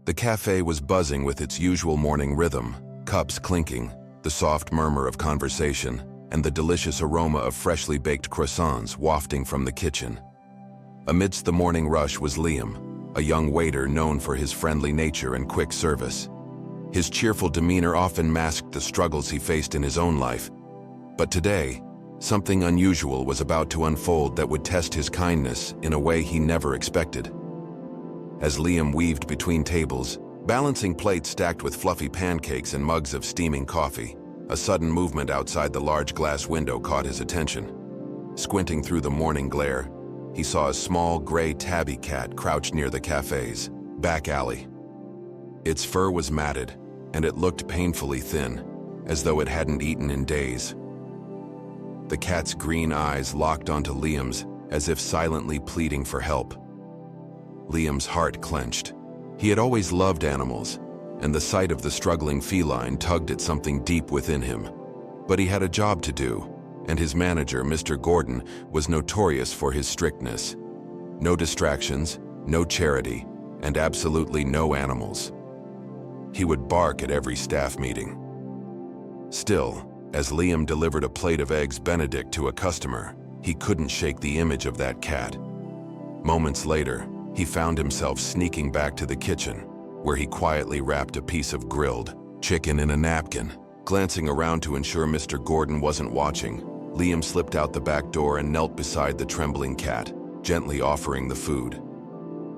The cafe was buzzing with its usual morning rhythm, cups clinking, the soft murmur of conversation, and the delicious aroma of freshly baked croissants wafting from the kitchen. Amidst the morning rush was Liam, a young waiter known for his friendly nature and quick service. His cheerful demeanor often masked the struggles he faced in his own life. But today, something unusual was about to unfold that would test his kindness in a way he never expected. As Liam weaved between tables, balancing plates stacked with fluffy pancakes and mugs of steaming coffee, a sudden movement outside the large glass window caught his attention. Squinting through the morning glare, he saw a small gray tabby cat crouched near the cafe's back alley. Its fur was matted, and it looked painfully thin, as though it hadn't eaten in days. The cat's green eyes locked onto Liam's, as if silently pleading for help. Liam's heart clenched. He had always loved animals, and the sight of the struggling feline tugged at something deep within him. But he had a job to do, and his manager, Mr. Gordon, was notorious for his strictness. No distractions, no charity, and absolutely no animals. He would bark at every staff meeting. Still, as Liam delivered a plate of eggs Benedict to a customer, he couldn't shake the image of that cat. Moments later, he found himself sneaking back to the kitchen, where he quietly wrapped a piece of grilled chicken in a napkin. Glancing around to ensure Mr. Gordon wasn't watching, Liam slipped out the back door and knelt beside the trembling cat, gently offering the food.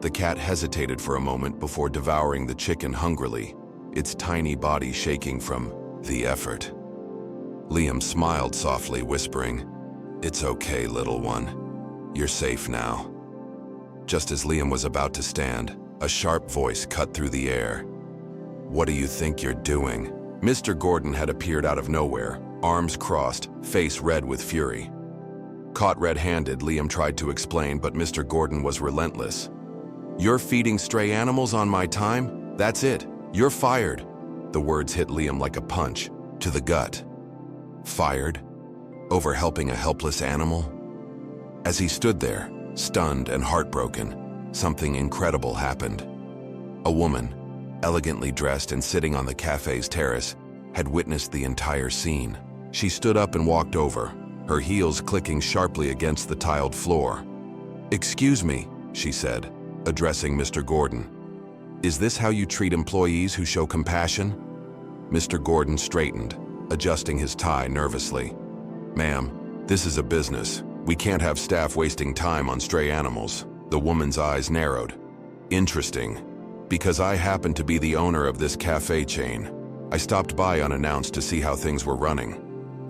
The cat hesitated for a moment before devouring the chicken hungrily, its tiny body shaking from the effort. Liam smiled softly, whispering, "It's okay, little one. You're safe now." Just as Liam was about to stand, a sharp voice cut through the air. "What do you think you're doing?" Mr. Gordon had appeared out of nowhere, arms crossed, face red with fury. Caught red-handed, Liam tried to explain, but Mr. Gordon was relentless. "You're feeding stray animals on my time? That's it. You're fired." The words hit Liam like a punch, to the gut. Fired? Over helping a helpless animal? As he stood there, stunned and heartbroken, something incredible happened. A woman, elegantly dressed and sitting on the cafe's terrace, had witnessed the entire scene. She stood up and walked over, her heels clicking sharply against the tiled floor. "Excuse me," she said, addressing Mr. Gordon. "Is this how you treat employees who show compassion?" Mr. Gordon straightened, adjusting his tie nervously. "Ma'am, this is a business. We can't have staff wasting time on stray animals." The woman's eyes narrowed. "Interesting. Because I happen to be the owner of this cafe chain. I stopped by unannounced to see how things were running.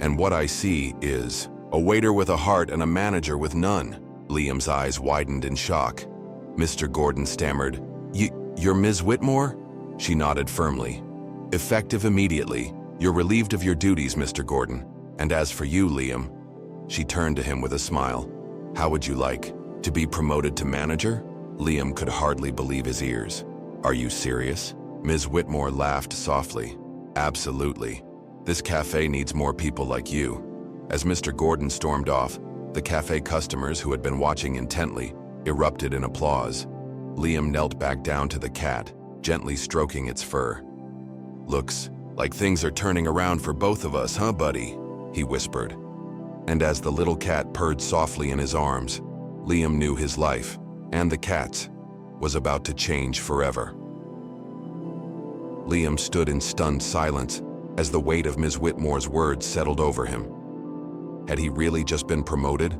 And what I see is a waiter with a heart and a manager with none." Liam's eyes widened in shock. Mr. Gordon stammered, You're Ms. Whitmore?" She nodded firmly. "Effective immediately. You're relieved of your duties, Mr. Gordon. And as for you, Liam," she turned to him with a smile, "how would you like to be promoted to manager?" Liam could hardly believe his ears. "Are you serious?" Ms. Whitmore laughed softly. "Absolutely. This cafe needs more people like you." As Mr. Gordon stormed off, the cafe customers who had been watching intently erupted in applause. Liam knelt back down to the cat, gently stroking its fur. "Looks like things are turning around for both of us, huh, buddy?" he whispered. And as the little cat purred softly in his arms, Liam knew his life, and the cat's, was about to change forever. Liam stood in stunned silence as the weight of Ms. Whitmore's words settled over him. Had he really just been promoted?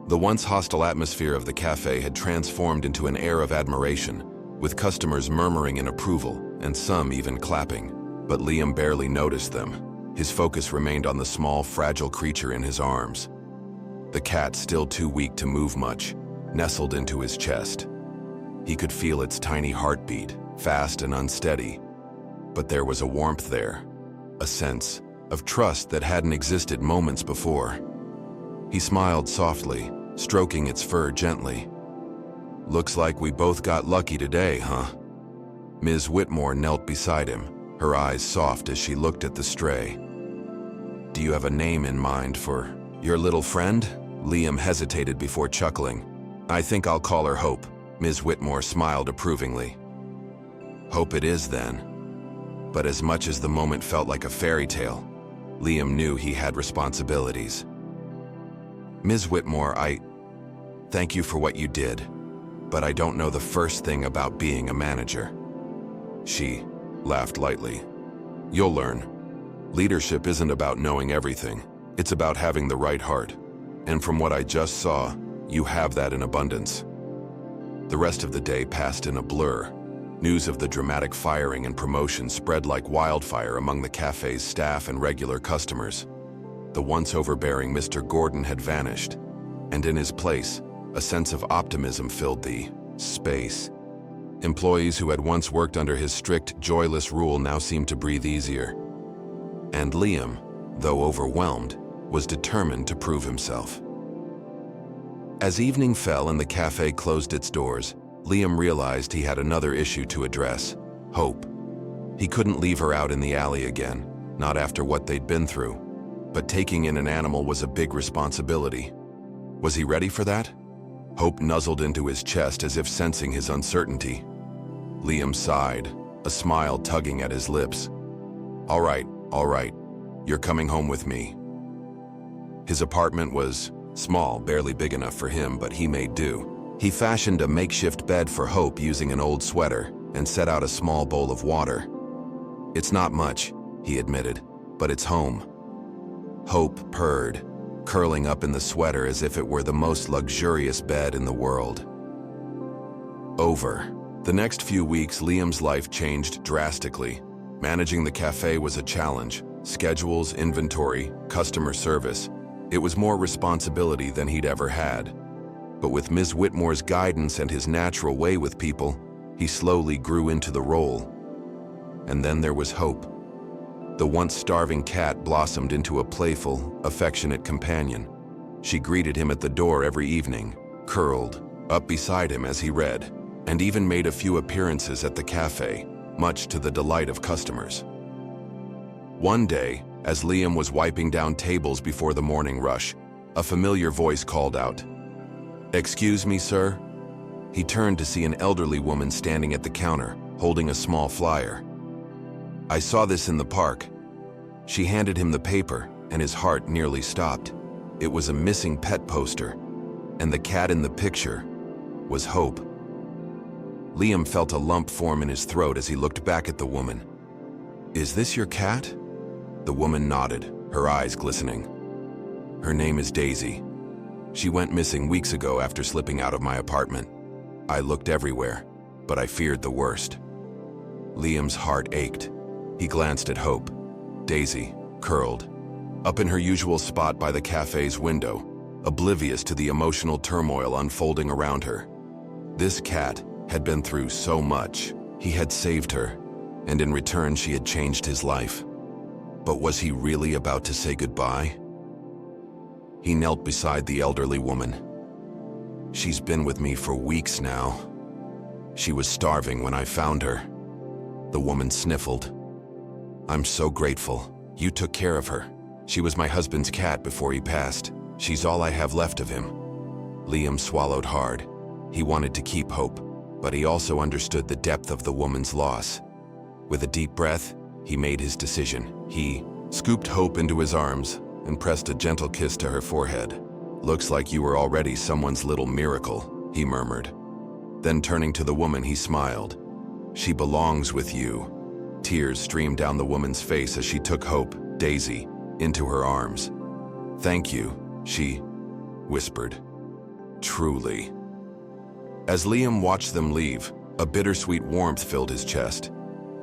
The once hostile atmosphere of the cafe had transformed into an air of admiration, with customers murmuring in approval and some even clapping. But Liam barely noticed them. His focus remained on the small, fragile creature in his arms. The cat, still too weak to move much, nestled into his chest. He could feel its tiny heartbeat, fast and unsteady. But there was a warmth there, a sense of trust that hadn't existed moments before. He smiled softly, stroking its fur gently. "Looks like we both got lucky today, huh?" Ms. Whitmore knelt beside him, her eyes soft as she looked at the stray. "Do you have a name in mind for your little friend?" Liam hesitated before chuckling. "I think I'll call her Hope." Ms. Whitmore smiled approvingly. Hope it is then. But as much as the moment felt like a fairy tale, Liam knew he had responsibilities. Ms. Whitmore, thank you for what you did, but I don't know the first thing about being a manager. She laughed lightly. You'll learn. Leadership isn't about knowing everything. It's about having the right heart. And from what I just saw, you have that in abundance. The rest of the day passed in a blur. News of the dramatic firing and promotion spread like wildfire among the cafe's staff and regular customers. The once overbearing Mr. Gordon had vanished, and in his place, a sense of optimism filled the space. Employees who had once worked under his strict, joyless rule now seemed to breathe easier. And Liam, though overwhelmed, was determined to prove himself. As evening fell and the cafe closed its doors, Liam realized he had another issue to address: Hope. He couldn't leave her out in the alley again, not after what they'd been through. But taking in an animal was a big responsibility. Was he ready for that? Hope nuzzled into his chest as if sensing his uncertainty. Liam sighed, a smile tugging at his lips. All right, you're coming home with me. His apartment was small, barely big enough for him, but he made do. He fashioned a makeshift bed for Hope using an old sweater and set out a small bowl of water. It's not much, he admitted, but it's home. Hope purred, curling up in the sweater as if it were the most luxurious bed in the world. Over the next few weeks, Liam's life changed drastically. Managing the cafe was a challenge. Schedules, inventory, customer service. It was more responsibility than he'd ever had. But with Ms. Whitmore's guidance and his natural way with people, he slowly grew into the role. And then there was Hope. The once starving cat blossomed into a playful, affectionate companion. She greeted him at the door every evening, curled up beside him as he read, and even made a few appearances at the cafe, much to the delight of customers. One day, as Liam was wiping down tables before the morning rush, a familiar voice called out, "Excuse me, sir?" He turned to see an elderly woman standing at the counter, holding a small flyer. "I saw this in the park." She handed him the paper, and his heart nearly stopped. It was a missing pet poster, and the cat in the picture was Hope. Liam felt a lump form in his throat as he looked back at the woman. "Is this your cat?" The woman nodded, her eyes glistening. "Her name is Daisy. She went missing weeks ago after slipping out of my apartment. I looked everywhere, but I feared the worst." Liam's heart ached. He glanced at Hope. Daisy, curled, up in her usual spot by the cafe's window, oblivious to the emotional turmoil unfolding around her. This cat had been through so much. He had saved her, and in return she had changed his life. But was he really about to say goodbye? He knelt beside the elderly woman. "She's been with me for weeks now. She was starving when I found her." The woman sniffled. "I'm so grateful. You took care of her. She was my husband's cat before he passed. She's all I have left of him." Liam swallowed hard. He wanted to keep Hope, but he also understood the depth of the woman's loss. With a deep breath, he made his decision. He scooped Hope into his arms and pressed a gentle kiss to her forehead. "Looks like you were already someone's little miracle," he murmured. Then turning to the woman, he smiled. "She belongs with you." Tears streamed down the woman's face as she took Hope, Daisy, into her arms. "Thank you," she whispered. "Truly." As Liam watched them leave, a bittersweet warmth filled his chest.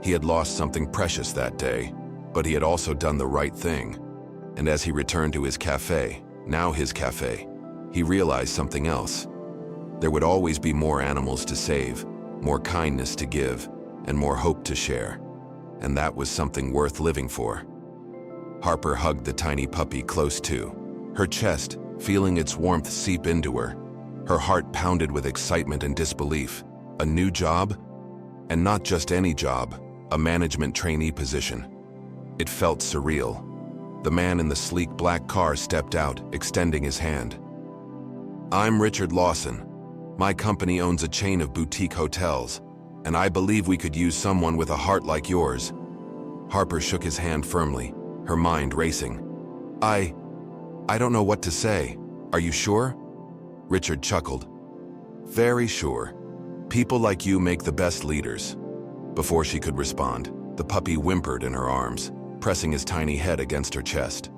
He had lost something precious that day, but he had also done the right thing. And as he returned to his cafe, now his cafe, he realized something else. There would always be more animals to save, more kindness to give, and more hope to share. And that was something worth living for. Harper hugged the tiny puppy close to her chest, feeling its warmth seep into her. Her heart pounded with excitement and disbelief. A new job? And not just any job, a management trainee position. It felt surreal. The man in the sleek black car stepped out, extending his hand. "I'm Richard Lawson. My company owns a chain of boutique hotels, and I believe we could use someone with a heart like yours." Harper shook his hand firmly, her mind racing. I don't know what to say. Are you sure?" Richard chuckled. "Very sure. People like you make the best leaders." Before she could respond, the puppy whimpered in her arms, pressing his tiny head against her chest.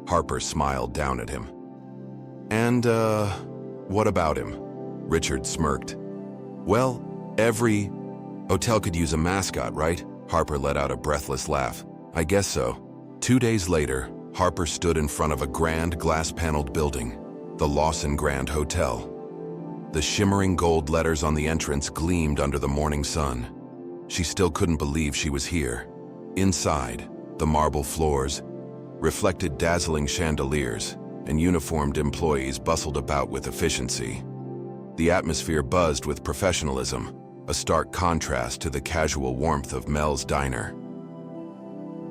Harper smiled down at him. "And, what about him?" Richard smirked. "Well, every hotel could use a mascot, right?" Harper let out a breathless laugh. "I guess so." 2 days later, Harper stood in front of a grand glass-paneled building, the Lawson Grand Hotel. The shimmering gold letters on the entrance gleamed under the morning sun. She still couldn't believe she was here. Inside, the marble floors reflected dazzling chandeliers, and uniformed employees bustled about with efficiency. The atmosphere buzzed with professionalism, a stark contrast to the casual warmth of Mel's diner.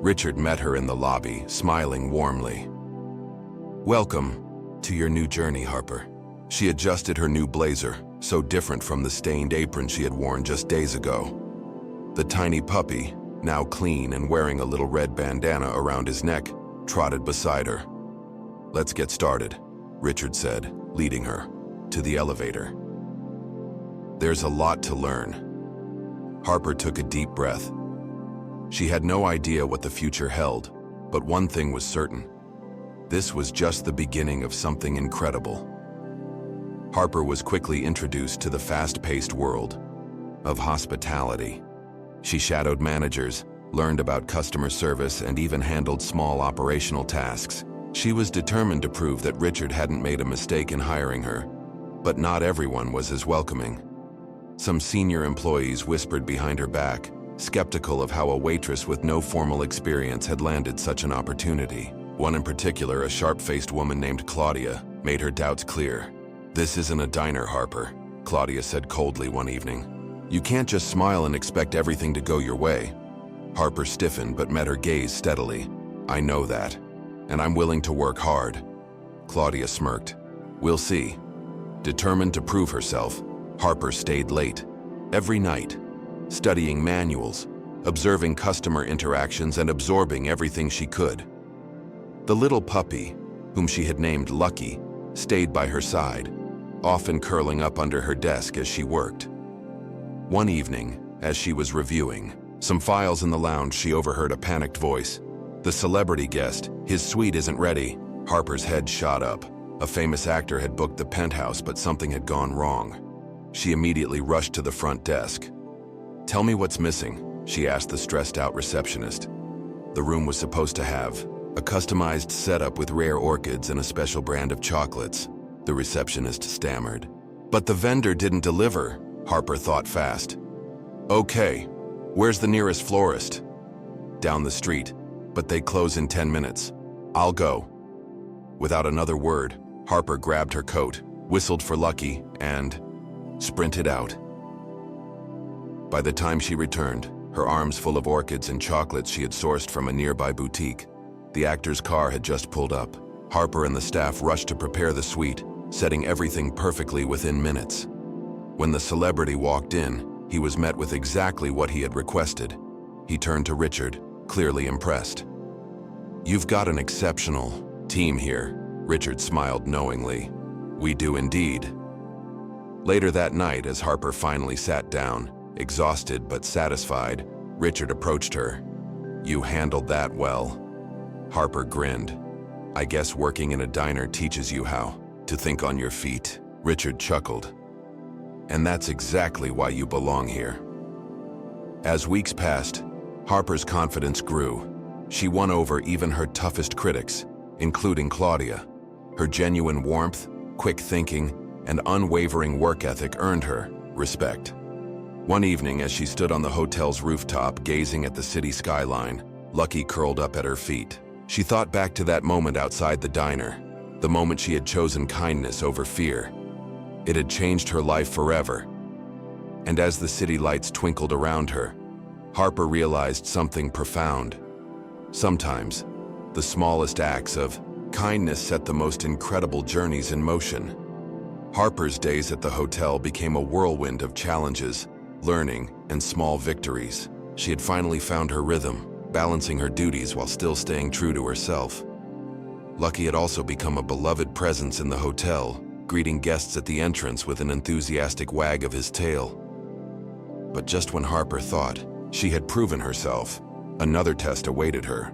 Richard met her in the lobby, smiling warmly. "Welcome to your new journey, Harper." She adjusted her new blazer, so different from the stained apron she had worn just days ago. The tiny puppy, now clean and wearing a little red bandana around his neck, trotted beside her. "Let's get started," Richard said, leading her to the elevator. "There's a lot to learn." Harper took a deep breath. She had no idea what the future held, but one thing was certain. This was just the beginning of something incredible. Harper was quickly introduced to the fast-paced world of hospitality. She shadowed managers, learned about customer service, and even handled small operational tasks. She was determined to prove that Richard hadn't made a mistake in hiring her, but not everyone was as welcoming. Some senior employees whispered behind her back, skeptical of how a waitress with no formal experience had landed such an opportunity. One in particular, a sharp-faced woman named Claudia, made her doubts clear. "This isn't a diner, Harper," Claudia said coldly one evening. "You can't just smile and expect everything to go your way." Harper stiffened but met her gaze steadily. "I know that, and I'm willing to work hard." Claudia smirked. "We'll see." Determined to prove herself, Harper stayed late. Every night, studying manuals, observing customer interactions, and absorbing everything she could. The little puppy, whom she had named Lucky, stayed by her side, often curling up under her desk as she worked. One evening, as she was reviewing some files in the lounge, she overheard a panicked voice. "The celebrity guest, his suite isn't ready." Harper's head shot up. A famous actor had booked the penthouse, but something had gone wrong. She immediately rushed to the front desk. "Tell me what's missing," she asked the stressed-out receptionist. The room was supposed to have a customized setup with rare orchids and a special brand of chocolates, the receptionist stammered. "But the vendor didn't deliver," Harper thought fast. "Okay, where's the nearest florist?" "Down the street, but they close in 10 minutes. I'll go." Without another word, Harper grabbed her coat, whistled for Lucky, and sprinted out. By the time she returned, her arms full of orchids and chocolates she had sourced from a nearby boutique, the actor's car had just pulled up. Harper and the staff rushed to prepare the suite, setting everything perfectly within minutes. When the celebrity walked in, he was met with exactly what he had requested. He turned to Richard, clearly impressed. "You've got an exceptional team here," Richard smiled knowingly. "We do indeed." Later that night, as Harper finally sat down, exhausted but satisfied, Richard approached her. "You handled that well." Harper grinned. "I guess working in a diner teaches you how to think on your feet." Richard chuckled. "And that's exactly why you belong here." As weeks passed, Harper's confidence grew. She won over even her toughest critics, including Claudia. Her genuine warmth, quick thinking, and unwavering work ethic earned her respect. One evening, as she stood on the hotel's rooftop gazing at the city skyline, Lucky curled up at her feet. She thought back to that moment outside the diner, the moment she had chosen kindness over fear. It had changed her life forever. And as the city lights twinkled around her, Harper realized something profound. Sometimes, the smallest acts of kindness set the most incredible journeys in motion. Harper's days at the hotel became a whirlwind of challenges, learning, and small victories. She had finally found her rhythm, balancing her duties while still staying true to herself. Lucky had also become a beloved presence in the hotel, greeting guests at the entrance with an enthusiastic wag of his tail. But just when Harper thought she had proven herself, another test awaited her.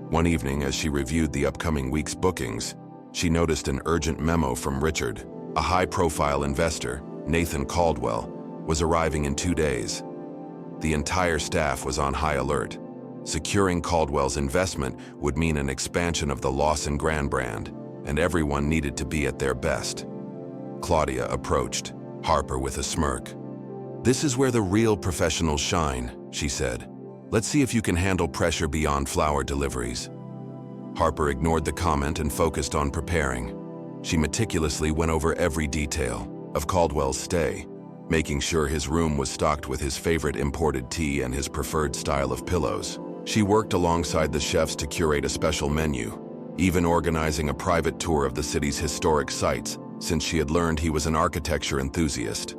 One evening, as she reviewed the upcoming week's bookings, she noticed an urgent memo from Richard. A high-profile investor, Nathan Caldwell, was arriving in 2 days. The entire staff was on high alert. Securing Caldwell's investment would mean an expansion of the Lawson Grand brand, and everyone needed to be at their best. Claudia approached Harper with a smirk. "This is where the real professionals shine," she said. "Let's see if you can handle pressure beyond flower deliveries." Harper ignored the comment and focused on preparing. She meticulously went over every detail of Caldwell's stay, making sure his room was stocked with his favorite imported tea and his preferred style of pillows. She worked alongside the chefs to curate a special menu, even organizing a private tour of the city's historic sites, since she had learned he was an architecture enthusiast.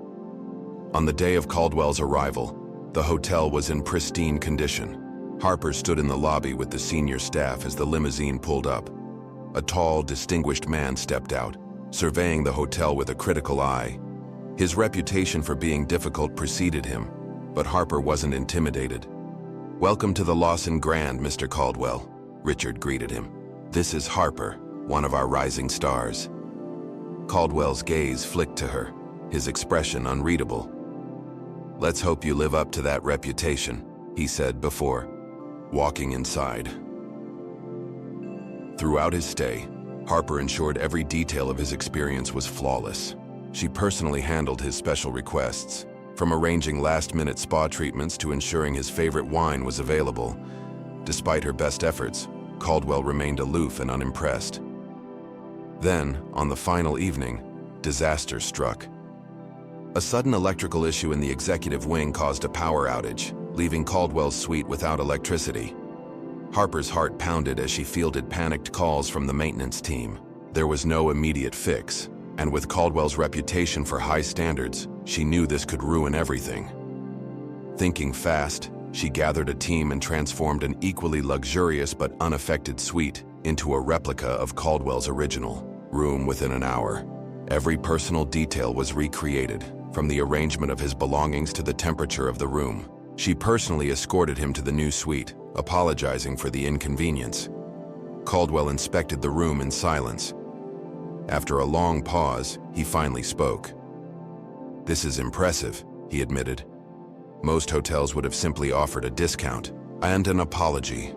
On the day of Caldwell's arrival, the hotel was in pristine condition. Harper stood in the lobby with the senior staff as the limousine pulled up. A tall, distinguished man stepped out, surveying the hotel with a critical eye. His reputation for being difficult preceded him, but Harper wasn't intimidated. "Welcome to the Lawson Grand, Mr. Caldwell," Richard greeted him. "This is Harper, one of our rising stars." Caldwell's gaze flicked to her, his expression unreadable. "Let's hope you live up to that reputation," he said before walking inside. Throughout his stay, Harper ensured every detail of his experience was flawless. She personally handled his special requests, from arranging last-minute spa treatments to ensuring his favorite wine was available. Despite her best efforts, Caldwell remained aloof and unimpressed. Then, on the final evening, disaster struck. A sudden electrical issue in the executive wing caused a power outage, leaving Caldwell's suite without electricity. Harper's heart pounded as she fielded panicked calls from the maintenance team. There was no immediate fix, and with Caldwell's reputation for high standards, she knew this could ruin everything. Thinking fast, she gathered a team and transformed an equally luxurious but unaffected suite into a replica of Caldwell's original room within an hour. Every personal detail was recreated, from the arrangement of his belongings to the temperature of the room. She personally escorted him to the new suite, apologizing for the inconvenience. Caldwell inspected the room in silence. After a long pause, he finally spoke. "This is impressive," he admitted. "Most hotels would have simply offered a discount and an apology.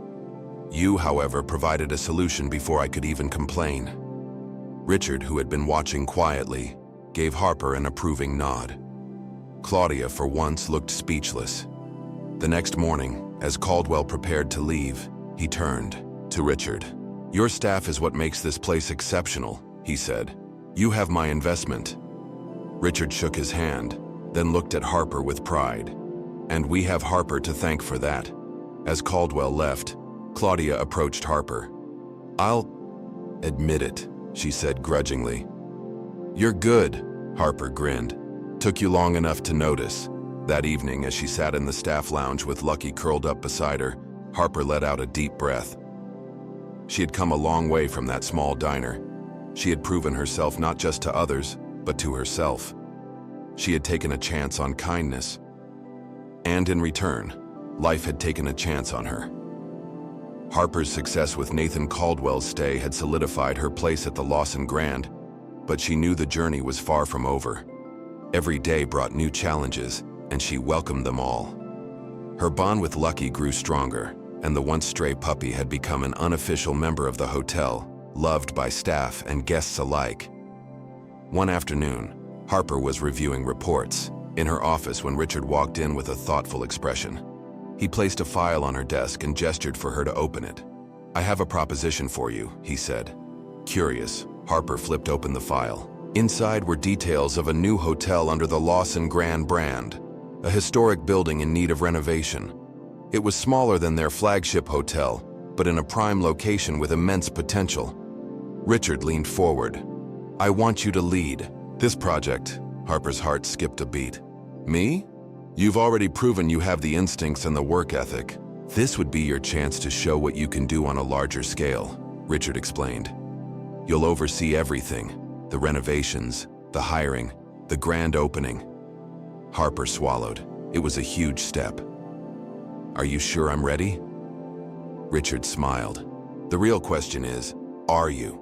You, however, provided a solution before I could even complain." Richard, who had been watching quietly, gave Harper an approving nod. Claudia, for once, looked speechless. The next morning, as Caldwell prepared to leave, he turned to Richard. "Your staff is what makes this place exceptional," he said. "You have my investment." Richard shook his hand, then looked at Harper with pride. "And we have Harper to thank for that." As Caldwell left, Claudia approached Harper. "I'll admit it," she said grudgingly. "You're good," Harper grinned. "Took you long enough to notice." That evening, as she sat in the staff lounge with Lucky curled up beside her, Harper let out a deep breath. She had come a long way from that small diner. She had proven herself not just to others, but to herself. She had taken a chance on kindness. And in return, life had taken a chance on her. Harper's success with Nathan Caldwell's stay had solidified her place at the Lawson Grand, but she knew the journey was far from over. Every day brought new challenges, and she welcomed them all. Her bond with Lucky grew stronger, and the once stray puppy had become an unofficial member of the hotel, loved by staff and guests alike. One afternoon, Harper was reviewing reports in her office when Richard walked in with a thoughtful expression. He placed a file on her desk and gestured for her to open it. "I have a proposition for you," he said. Curious, Harper flipped open the file. Inside were details of a new hotel under the Lawson Grand brand, a historic building in need of renovation. It was smaller than their flagship hotel, but in a prime location with immense potential. Richard leaned forward. "I want you to lead this project." Harper's heart skipped a beat. "Me?" You've already proven you have the instincts and the work ethic. This would be your chance to show what you can do on a larger scale, Richard explained. You'll oversee everything, the renovations, the hiring, the grand opening. Harper swallowed. It was a huge step. Are you sure I'm ready? Richard smiled. The real question is, are you?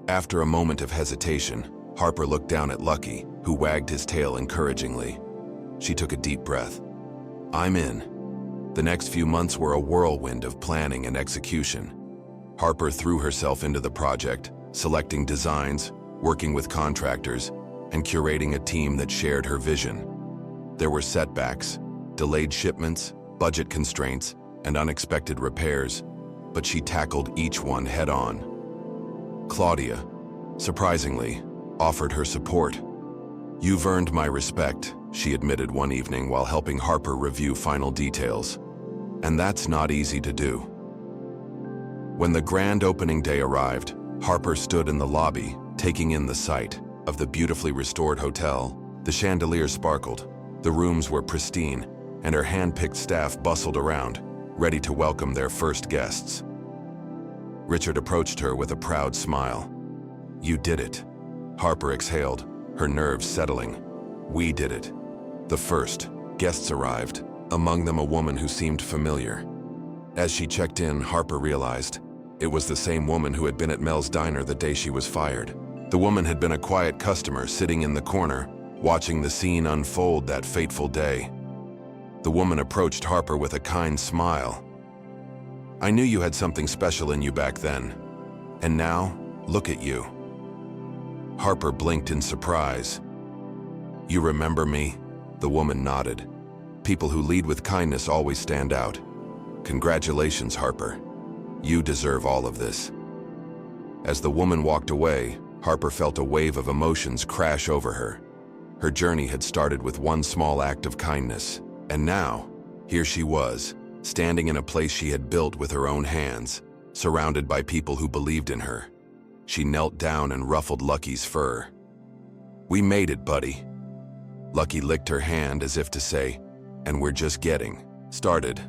After a moment of hesitation, Harper looked down at Lucky, who wagged his tail encouragingly. She took a deep breath. I'm in. The next few months were a whirlwind of planning and execution. Harper threw herself into the project, selecting designs, working with contractors, and curating a team that shared her vision. There were setbacks, delayed shipments, budget constraints, and unexpected repairs, but she tackled each one head-on. Claudia, surprisingly, offered her support. You've earned my respect, she admitted one evening while helping Harper review final details. And that's not easy to do. When the grand opening day arrived, Harper stood in the lobby, taking in the sight of the beautifully restored hotel. The chandelier sparkled, the rooms were pristine, and her hand-picked staff bustled around, ready to welcome their first guests. Richard approached her with a proud smile. You did it. Harper exhaled, her nerves settling. We did it. The first guests arrived, among them a woman who seemed familiar. As she checked in, Harper realized it was the same woman who had been at Mel's diner the day she was fired. The woman had been a quiet customer sitting in the corner, watching the scene unfold that fateful day. The woman approached Harper with a kind smile. I knew you had something special in you back then. And now, look at you. Harper blinked in surprise. You remember me? The woman nodded. People who lead with kindness always stand out. Congratulations, Harper. You deserve all of this. As the woman walked away, Harper felt a wave of emotions crash over her. Her journey had started with one small act of kindness, and now, here she was, standing in a place she had built with her own hands, surrounded by people who believed in her. She knelt down and ruffled Lucky's fur. We made it, buddy. Lucky licked her hand as if to say, and we're just getting started.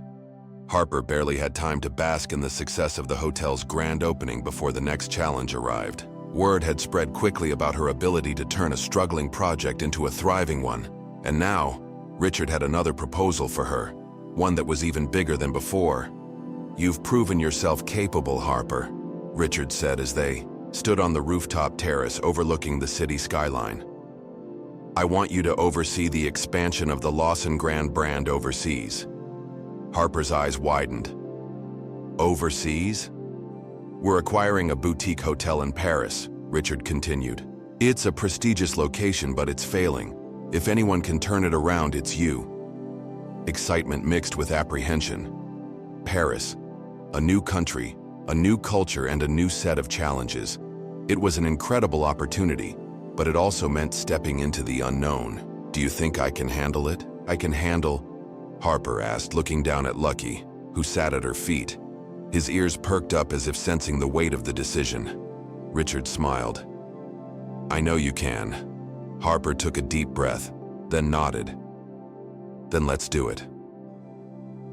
Harper barely had time to bask in the success of the hotel's grand opening before the next challenge arrived. Word had spread quickly about her ability to turn a struggling project into a thriving one. And now, Richard had another proposal for her, one that was even bigger than before. You've proven yourself capable, Harper, Richard said as they stood on the rooftop terrace overlooking the city skyline. I want you to oversee the expansion of the Lawson Grand brand overseas. Harper's eyes widened. Overseas? We're acquiring a boutique hotel in Paris, Richard continued. It's a prestigious location, but it's failing. If anyone can turn it around, it's you. Excitement mixed with apprehension. Paris, a new country, a new culture, and a new set of challenges. It was an incredible opportunity, but it also meant stepping into the unknown. Do you think I can handle it? I can handle? Harper asked, looking down at Lucky, who sat at her feet. His ears perked up as if sensing the weight of the decision. Richard smiled. I know you can. Harper took a deep breath, then nodded. Then let's do it.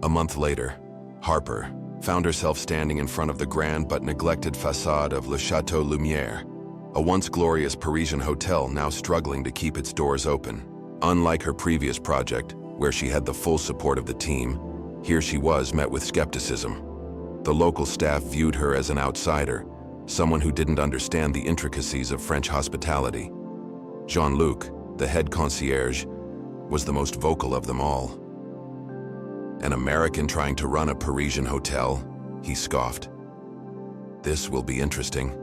A month later, Harper found herself standing in front of the grand but neglected facade of Le Chateau Lumière, a once glorious Parisian hotel now struggling to keep its doors open. Unlike her previous project, where she had the full support of the team, here she was met with skepticism. The local staff viewed her as an outsider, someone who didn't understand the intricacies of French hospitality. Jean-Luc, the head concierge, was the most vocal of them all. An American trying to run a Parisian hotel, he scoffed. This will be interesting.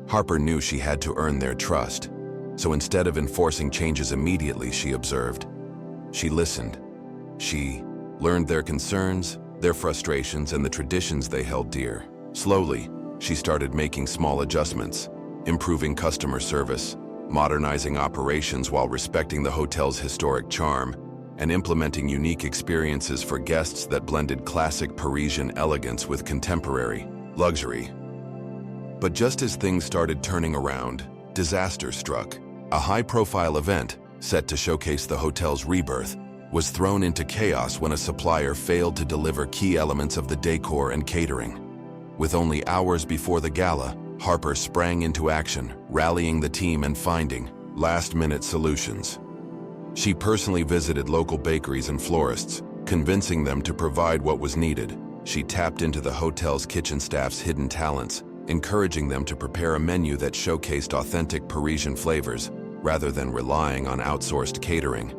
Harper knew she had to earn their trust, so instead of enforcing changes immediately, she observed. She listened. She learned their concerns, their frustrations, and the traditions they held dear. Slowly, she started making small adjustments, improving customer service, modernizing operations while respecting the hotel's historic charm, and implementing unique experiences for guests that blended classic Parisian elegance with contemporary luxury. But just as things started turning around, disaster struck. A high-profile event, set to showcase the hotel's rebirth, was thrown into chaos when a supplier failed to deliver key elements of the decor and catering. With only hours before the gala, Harper sprang into action, rallying the team and finding last-minute solutions. She personally visited local bakeries and florists, convincing them to provide what was needed. She tapped into the hotel's kitchen staff's hidden talents, encouraging them to prepare a menu that showcased authentic Parisian flavors rather than relying on outsourced catering.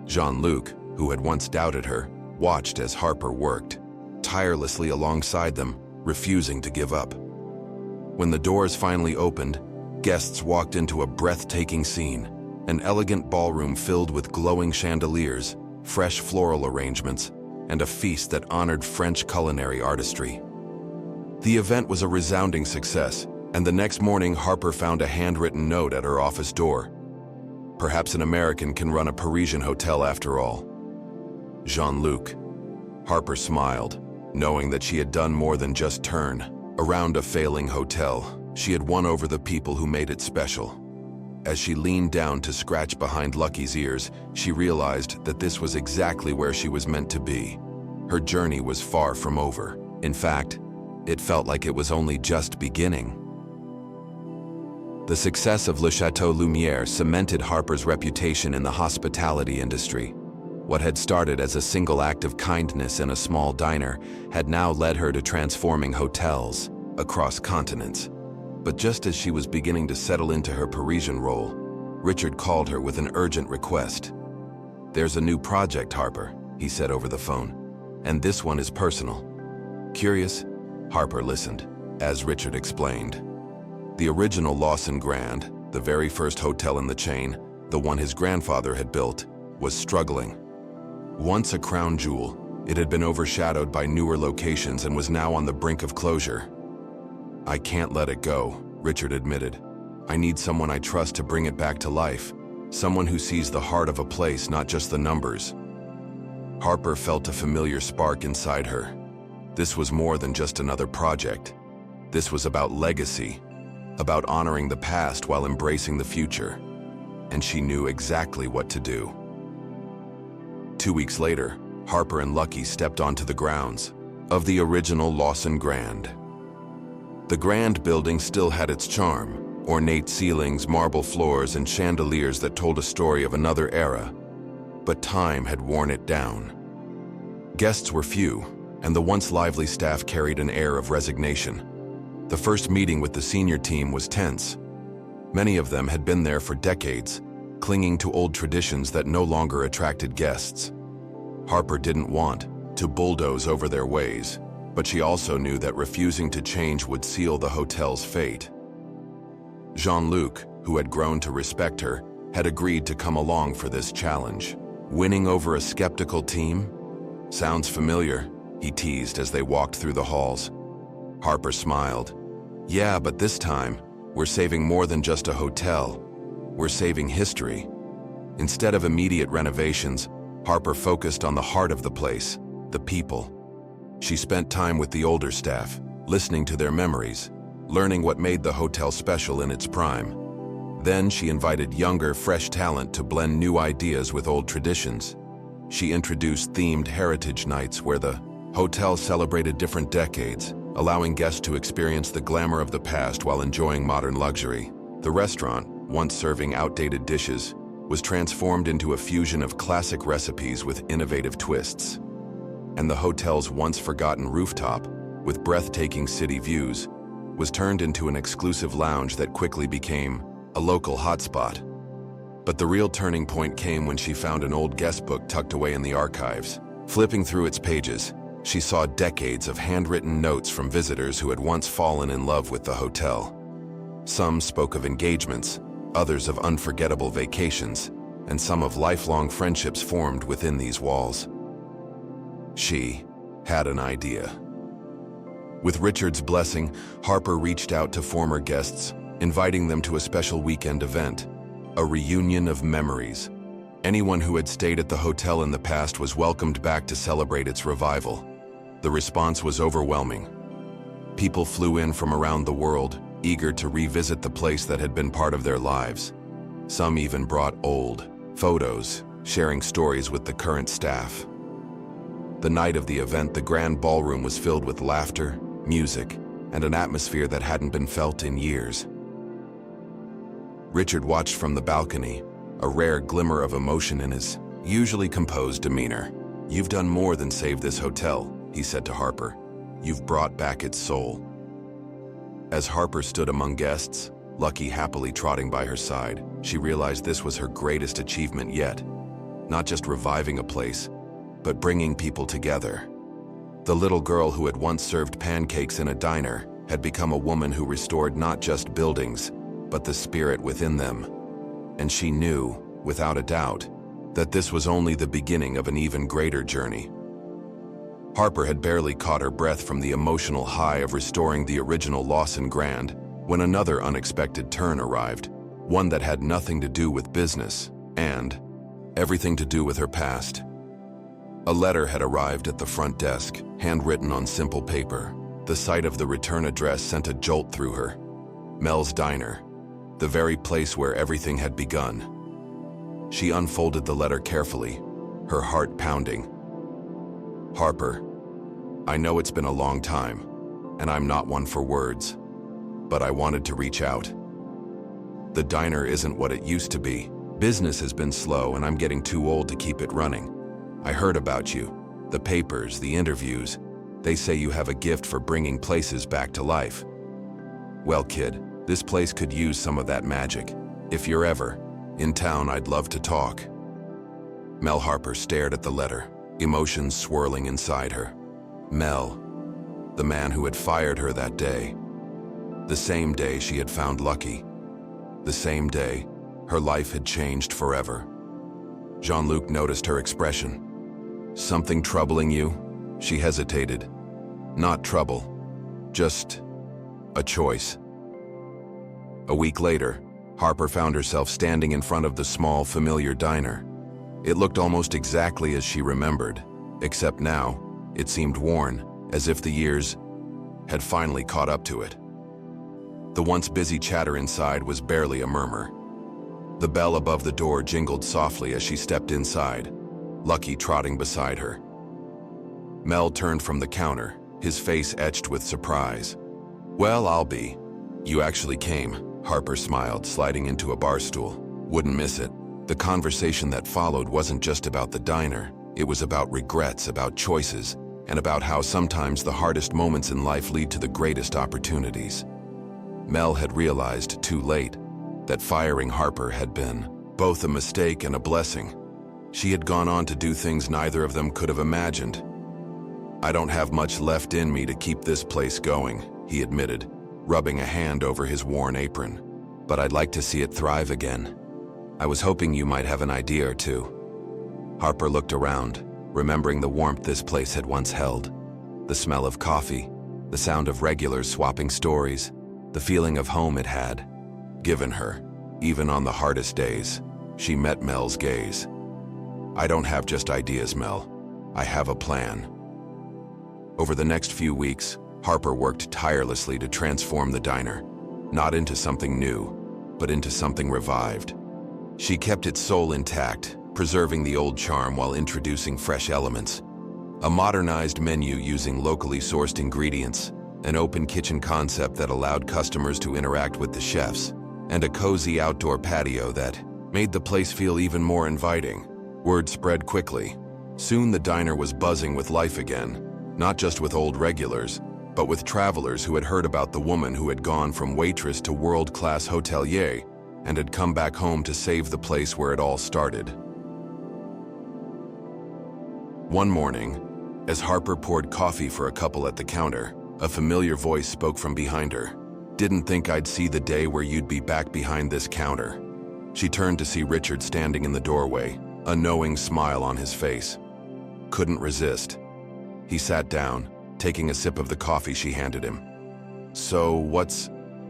Jean-Luc, who had once doubted her, watched as Harper worked tirelessly alongside them, refusing to give up. When the doors finally opened, guests walked into a breathtaking scene, an elegant ballroom filled with glowing chandeliers, fresh floral arrangements, and a feast that honored French culinary artistry. The event was a resounding success, and the next morning Harper found a handwritten note at her office door. Perhaps an American can run a Parisian hotel after all. Jean-Luc. Harper smiled, knowing that she had done more than just turn around a failing hotel. She had won over the people who made it special. As she leaned down to scratch behind Lucky's ears, she realized that this was exactly where she was meant to be. Her journey was far from over. In fact, it felt like it was only just beginning. The success of Le Chateau Lumière cemented Harper's reputation in the hospitality industry. What had started as a single act of kindness in a small diner had now led her to transforming hotels across continents. But just as she was beginning to settle into her Parisian role, Richard called her with an urgent request. "There's a new project, Harper," he said over the phone, "and this one is personal." Curious, Harper listened, as Richard explained. The original Lawson Grand, the very first hotel in the chain, the one his grandfather had built, was struggling. Once a crown jewel, it had been overshadowed by newer locations and was now on the brink of closure. "I can't let it go," Richard admitted. "I need someone I trust to bring it back to life, someone who sees the heart of a place, not just the numbers." Harper felt a familiar spark inside her. This was more than just another project. This was about legacy, about honoring the past while embracing the future. And she knew exactly what to do. 2 weeks later, Harper and Lucky stepped onto the grounds of the original Lawson Grand. The Grand building still had its charm, ornate ceilings, marble floors, and chandeliers that told a story of another era. But time had worn it down. Guests were few, and the once lively staff carried an air of resignation. The first meeting with the senior team was tense. Many of them had been there for decades, clinging to old traditions that no longer attracted guests. Harper didn't want to bulldoze over their ways, but she also knew that refusing to change would seal the hotel's fate. Jean-Luc, who had grown to respect her, had agreed to come along for this challenge. Winning over a skeptical team? Sounds familiar, he teased as they walked through the halls. Harper smiled. "Yeah, but this time, we're saving more than just a hotel. We're saving history." Instead of immediate renovations, Harper focused on the heart of the place, the people. She spent time with the older staff, listening to their memories, learning what made the hotel special in its prime. Then she invited younger, fresh talent to blend new ideas with old traditions. She introduced themed heritage nights where the hotel celebrated different decades, allowing guests to experience the glamour of the past while enjoying modern luxury. The restaurant, once serving outdated dishes, was transformed into a fusion of classic recipes with innovative twists. And the hotel's once forgotten rooftop, with breathtaking city views, was turned into an exclusive lounge that quickly became a local hotspot. But the real turning point came when she found an old guest book tucked away in the archives. Flipping through its pages, she saw decades of handwritten notes from visitors who had once fallen in love with the hotel. Some spoke of engagements, others of unforgettable vacations, and some of lifelong friendships formed within these walls. She had an idea. With Richard's blessing, Harper reached out to former guests, inviting them to a special weekend event, a reunion of memories. Anyone who had stayed at the hotel in the past was welcomed back to celebrate its revival. The response was overwhelming. People flew in from around the world, eager to revisit the place that had been part of their lives. Some even brought old photos, sharing stories with the current staff. The night of the event, the grand ballroom was filled with laughter, music, and an atmosphere that hadn't been felt in years. Richard watched from the balcony, a rare glimmer of emotion in his usually composed demeanor. "You've done more than save this hotel," he said to Harper. "You've brought back its soul." As Harper stood among guests, Lucky happily trotting by her side, she realized this was her greatest achievement yet. Not just reviving a place, but bringing people together. The little girl who had once served pancakes in a diner had become a woman who restored not just buildings, but the spirit within them. And she knew, without a doubt, that this was only the beginning of an even greater journey. Harper had barely caught her breath from the emotional high of restoring the original Lawson Grand when another unexpected turn arrived, one that had nothing to do with business and everything to do with her past. A letter had arrived at the front desk, handwritten on simple paper. The sight of the return address sent a jolt through her. Mel's Diner, the very place where everything had begun. She unfolded the letter carefully, her heart pounding. "Harper, I know it's been a long time, and I'm not one for words, but I wanted to reach out. The diner isn't what it used to be. Business has been slow, and I'm getting too old to keep it running. I heard about you, the papers, the interviews. They say you have a gift for bringing places back to life. Well, kid, this place could use some of that magic. If you're ever in town, I'd love to talk." Mel Harper stared at the letter, emotions swirling inside her. Mel, the man who had fired her that day. The same day she had found Lucky. The same day her life had changed forever. Jean-Luc noticed her expression. "Something troubling you?" She hesitated. "Not trouble, just a choice." A week later, Harper found herself standing in front of the small, familiar diner. It looked almost exactly as she remembered, except now it seemed worn, as if the years had finally caught up to it. The once busy chatter inside was barely a murmur. The bell above the door jingled softly as she stepped inside, Lucky trotting beside her. Mel turned from the counter, his face etched with surprise. "Well, I'll be. You actually came," Harper smiled, sliding into a bar stool. "Wouldn't miss it." The conversation that followed wasn't just about the diner. It was about regrets, about choices, and about how sometimes the hardest moments in life lead to the greatest opportunities. Mel had realized too late that firing Harper had been both a mistake and a blessing. She had gone on to do things neither of them could have imagined. "I don't have much left in me to keep this place going," he admitted, rubbing a hand over his worn apron. "But I'd like to see it thrive again. I was hoping you might have an idea or two." Harper looked around, remembering the warmth this place had once held. The smell of coffee, the sound of regulars swapping stories, the feeling of home it had given her, even on the hardest days. She met Mel's gaze. "I don't have just ideas, Mel. I have a plan." Over the next few weeks, Harper worked tirelessly to transform the diner, not into something new, but into something revived. She kept its soul intact, preserving the old charm while introducing fresh elements. A modernized menu using locally sourced ingredients, an open kitchen concept that allowed customers to interact with the chefs, and a cozy outdoor patio that made the place feel even more inviting. Word spread quickly. Soon the diner was buzzing with life again, not just with old regulars, but with travelers who had heard about the woman who had gone from waitress to world-class hotelier and had come back home to save the place where it all started. One morning, as Harper poured coffee for a couple at the counter, a familiar voice spoke from behind her. "Didn't think I'd see the day where you'd be back behind this counter." She turned to see Richard standing in the doorway, a knowing smile on his face. Couldn't resist. He sat down, taking a sip of the coffee she handed him. "So, what's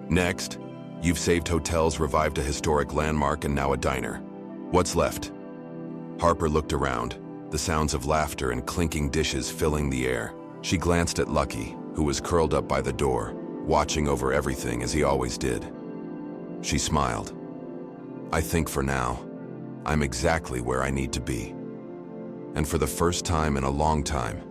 next? You've saved hotels, revived a historic landmark, and now a diner. What's left?" Harper looked around, the sounds of laughter and clinking dishes filling the air. She glanced at Lucky, who was curled up by the door, watching over everything as he always did. She smiled. "I think for now, I'm exactly where I need to be. And for the first time in a long time,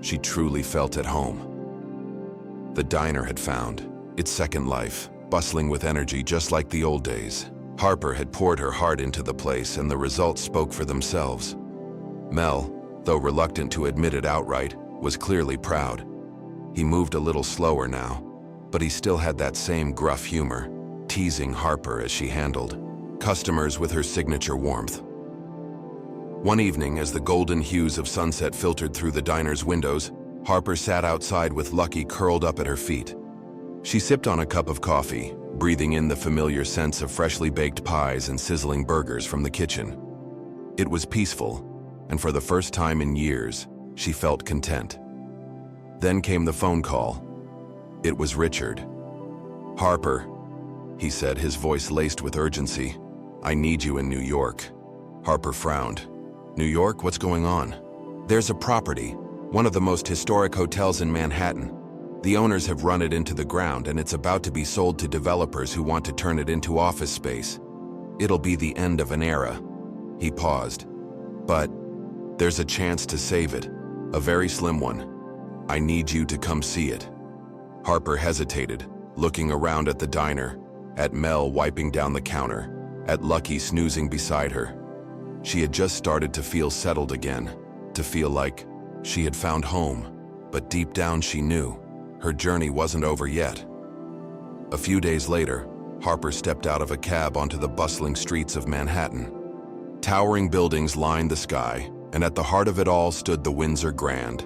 she truly felt at home. The diner had found its second life, bustling with energy just like the old days. Harper had poured her heart into the place, and the results spoke for themselves. Mel, though reluctant to admit it outright, was clearly proud. He moved a little slower now, but he still had that same gruff humor, teasing Harper as she handled customers with her signature warmth. One evening, as the golden hues of sunset filtered through the diner's windows, Harper sat outside with Lucky curled up at her feet. She sipped on a cup of coffee, breathing in the familiar scents of freshly baked pies and sizzling burgers from the kitchen. It was peaceful, and for the first time in years, she felt content. Then came the phone call. It was Richard. "Harper," he said, his voice laced with urgency. "I need you in New York." Harper frowned. "New York? What's going on?" "There's a property, one of the most historic hotels in Manhattan. The owners have run it into the ground, and it's about to be sold to developers who want to turn it into office space. It'll be the end of an era." He paused. "But there's a chance to save it, a very slim one. I need you to come see it." Harper hesitated, looking around at the diner, at Mel wiping down the counter, at Lucky snoozing beside her. She had just started to feel settled again, to feel like she had found home, but deep down she knew her journey wasn't over yet. A few days later, Harper stepped out of a cab onto the bustling streets of Manhattan. Towering buildings lined the sky, and at the heart of it all stood the Windsor Grand.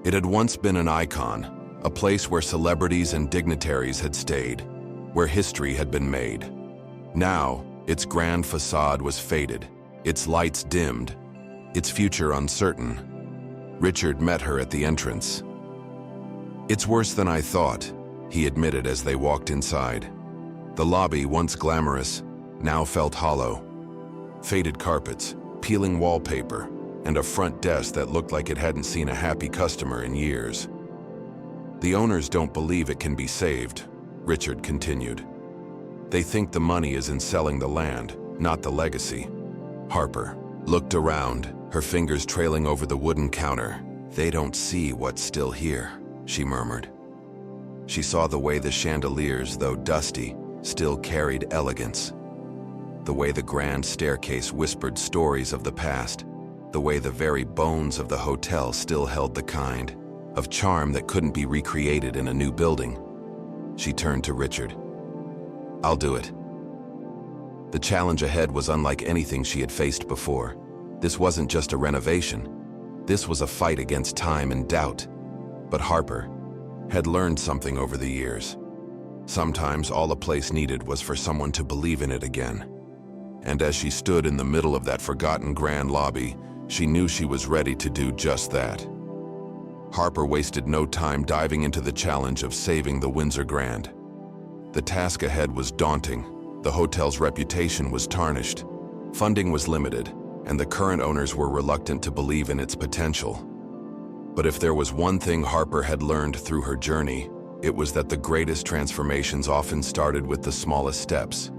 It had once been an icon, a place where celebrities and dignitaries had stayed, where history had been made. Now, its grand facade was faded, its lights dimmed, its future uncertain. Richard met her at the entrance. "It's worse than I thought," he admitted as they walked inside. The lobby, once glamorous, now felt hollow. Faded carpets, peeling wallpaper, and a front desk that looked like it hadn't seen a happy customer in years. "The owners don't believe it can be saved," Richard continued. "They think the money is in selling the land, not the legacy." Harper looked around, her fingers trailing over the wooden counter. "They don't see what's still here," she murmured. She saw the way the chandeliers, though dusty, still carried elegance. The way the grand staircase whispered stories of the past. The way the very bones of the hotel still held the kind of charm that couldn't be recreated in a new building. She turned to Richard. "I'll do it." The challenge ahead was unlike anything she had faced before. This wasn't just a renovation. This was a fight against time and doubt. But Harper had learned something over the years. Sometimes all a place needed was for someone to believe in it again. And as she stood in the middle of that forgotten grand lobby, she knew she was ready to do just that. Harper wasted no time diving into the challenge of saving the Windsor Grand. The task ahead was daunting. The hotel's reputation was tarnished. Funding was limited, and the current owners were reluctant to believe in its potential. But if there was one thing Harper had learned through her journey, it was that the greatest transformations often started with the smallest steps.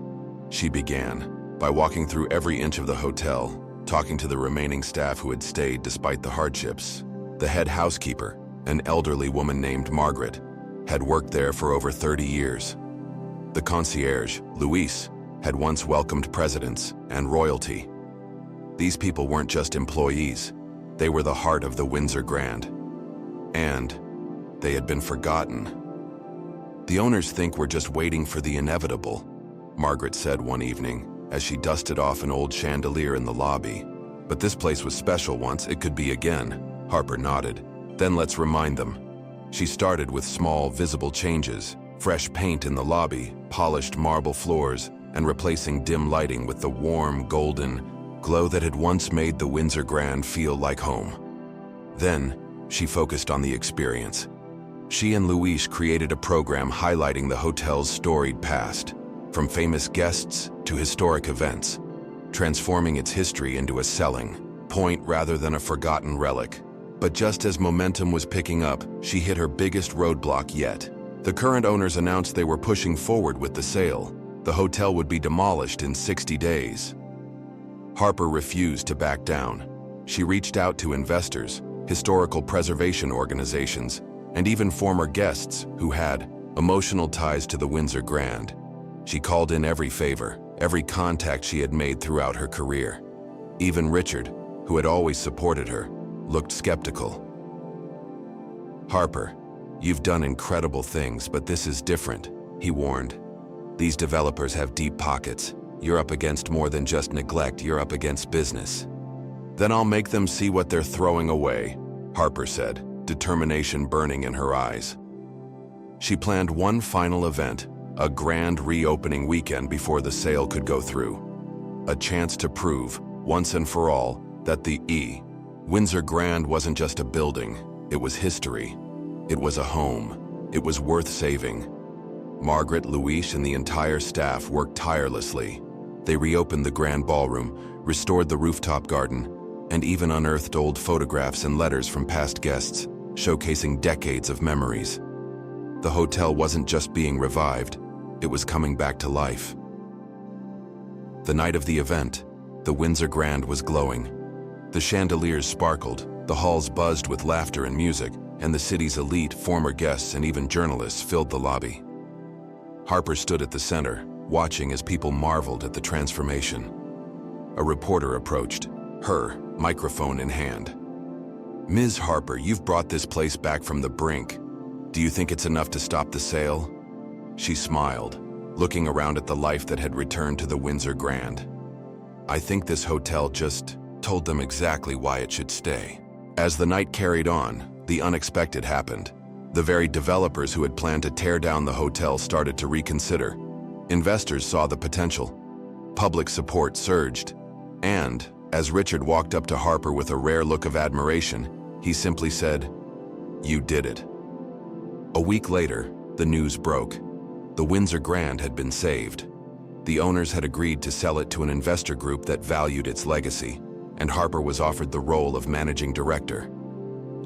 She began by walking through every inch of the hotel, talking to the remaining staff who had stayed despite the hardships. The head housekeeper, an elderly woman named Margaret, had worked there for over 30 years. The concierge, Luis, had once welcomed presidents and royalty. These people weren't just employees. They were the heart of the Windsor Grand. And they had been forgotten. "The owners think we're just waiting for the inevitable," Margaret said one evening as she dusted off an old chandelier in the lobby. "But this place was special once, it could be again." Harper nodded. "Then let's remind them." She started with small, visible changes: fresh paint in the lobby, polished marble floors, and replacing dim lighting with the warm, golden glow that had once made the Windsor Grand feel like home. Then, she focused on the experience. She and Luis created a program highlighting the hotel's storied past, from famous guests to historic events, transforming its history into a selling point rather than a forgotten relic. But just as momentum was picking up, she hit her biggest roadblock yet. The current owners announced they were pushing forward with the sale. The hotel would be demolished in 60 days. Harper refused to back down. She reached out to investors, historical preservation organizations, and even former guests who had emotional ties to the Windsor Grand. She called in every favor, every contact she had made throughout her career. Even Richard, who had always supported her, looked skeptical. "Harper, you've done incredible things, but this is different," he warned. "These developers have deep pockets. You're up against more than just neglect, you're up against business." "Then I'll make them see what they're throwing away," Harper said, determination burning in her eyes. She planned one final event, a grand reopening weekend before the sale could go through. A chance to prove, once and for all, that the Windsor Grand wasn't just a building, it was history. It was a home. It was worth saving. Margaret, Louise, and the entire staff worked tirelessly. They reopened the grand ballroom, restored the rooftop garden, and even unearthed old photographs and letters from past guests, showcasing decades of memories. The hotel wasn't just being revived, it was coming back to life. The night of the event, the Windsor Grand was glowing. The chandeliers sparkled, the halls buzzed with laughter and music, and the city's elite, former guests, and even journalists filled the lobby. Harper stood at the center, watching as people marveled at the transformation. A reporter approached, her microphone in hand. "Ms. Harper, you've brought this place back from the brink. Do you think it's enough to stop the sale?" She smiled, looking around at the life that had returned to the Windsor Grand. "I think this hotel just told them exactly why it should stay." As the night carried on, the unexpected happened. The very developers who had planned to tear down the hotel started to reconsider. Investors saw the potential. Public support surged. And, as Richard walked up to Harper with a rare look of admiration, he simply said, "You did it." A week later, the news broke. The Windsor Grand had been saved. The owners had agreed to sell it to an investor group that valued its legacy, and Harper was offered the role of managing director.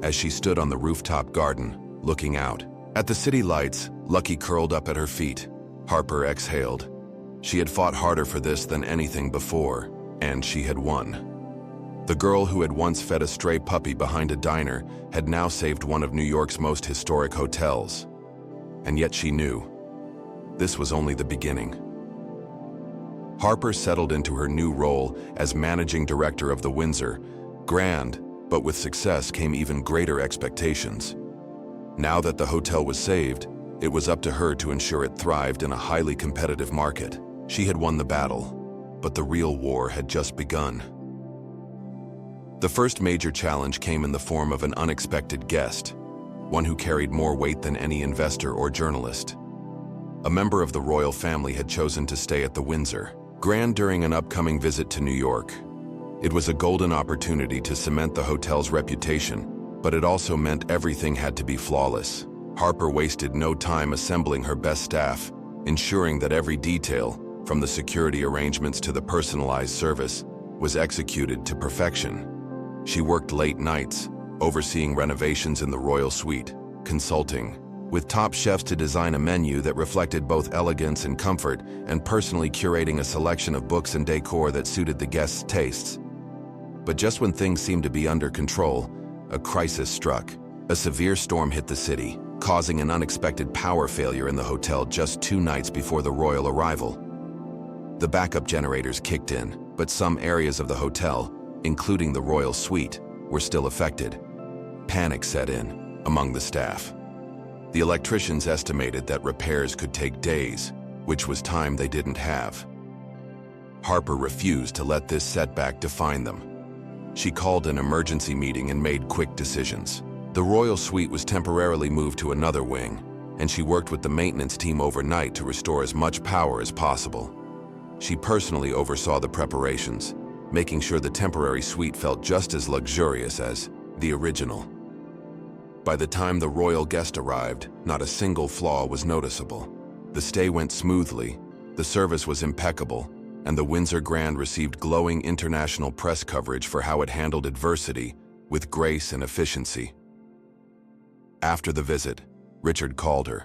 As she stood on the rooftop garden, looking out at the city lights, Lucky curled up at her feet. Harper exhaled. She had fought harder for this than anything before, and she had won. The girl who had once fed a stray puppy behind a diner had now saved one of New York's most historic hotels. And yet she knew this was only the beginning. Harper settled into her new role as managing director of the Windsor Grand, but with success came even greater expectations. Now that the hotel was saved, it was up to her to ensure it thrived in a highly competitive market. She had won the battle, but the real war had just begun. The first major challenge came in the form of an unexpected guest, one who carried more weight than any investor or journalist. A member of the royal family had chosen to stay at the Windsor Grand during an upcoming visit to New York. It was a golden opportunity to cement the hotel's reputation, but it also meant everything had to be flawless. Harper wasted no time assembling her best staff, ensuring that every detail, from the security arrangements to the personalized service, was executed to perfection. She worked late nights, overseeing renovations in the royal suite, consulting with top chefs to design a menu that reflected both elegance and comfort, and personally curating a selection of books and decor that suited the guests' tastes. But just when things seemed to be under control, a crisis struck. A severe storm hit the city, causing an unexpected power failure in the hotel just 2 nights before the royal arrival. The backup generators kicked in, but some areas of the hotel, including the royal suite, were still affected. Panic set in among the staff. The electricians estimated that repairs could take days, which was time they didn't have. Harper refused to let this setback define them. She called an emergency meeting and made quick decisions. The royal suite was temporarily moved to another wing, and she worked with the maintenance team overnight to restore as much power as possible. She personally oversaw the preparations, making sure the temporary suite felt just as luxurious as the original. By the time the royal guest arrived, not a single flaw was noticeable. The stay went smoothly, the service was impeccable, and the Windsor Grand received glowing international press coverage for how it handled adversity with grace and efficiency. After the visit, Richard called her.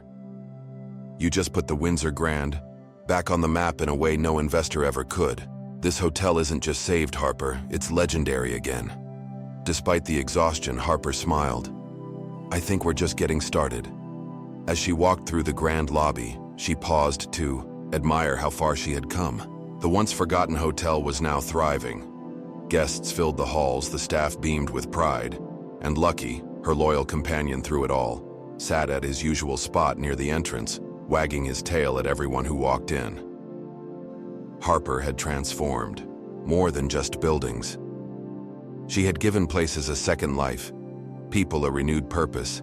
"You just put the Windsor Grand back on the map in a way no investor ever could." This hotel isn't just saved, Harper, it's legendary again. Despite the exhaustion, Harper smiled. I think we're just getting started. As she walked through the grand lobby, she paused to admire how far she had come. The once forgotten hotel was now thriving. Guests filled the halls, the staff beamed with pride, and Lucky, her loyal companion through it all, sat at his usual spot near the entrance, wagging his tail at everyone who walked in. Harper had transformed, more than just buildings. She had given places a second life, people a renewed purpose,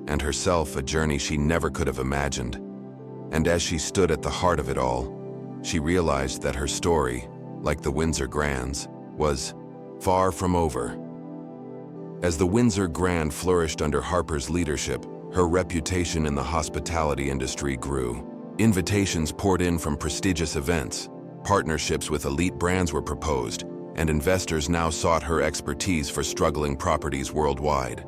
and herself a journey she never could have imagined. And as she stood at the heart of it all, she realized that her story, like the Windsor Grand's, was far from over. As the Windsor Grand flourished under Harper's leadership, her reputation in the hospitality industry grew. Invitations poured in from prestigious events, partnerships with elite brands were proposed, and investors now sought her expertise for struggling properties worldwide.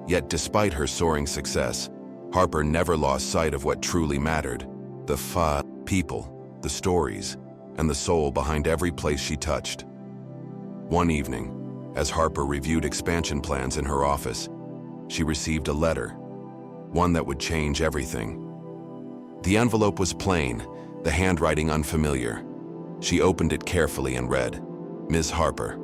Yet despite her soaring success, Harper never lost sight of what truly mattered: the people, the stories, and the soul behind every place she touched. One evening, as Harper reviewed expansion plans in her office, she received a letter, one that would change everything. The envelope was plain, the handwriting unfamiliar. She opened it carefully and read, Ms. Harper,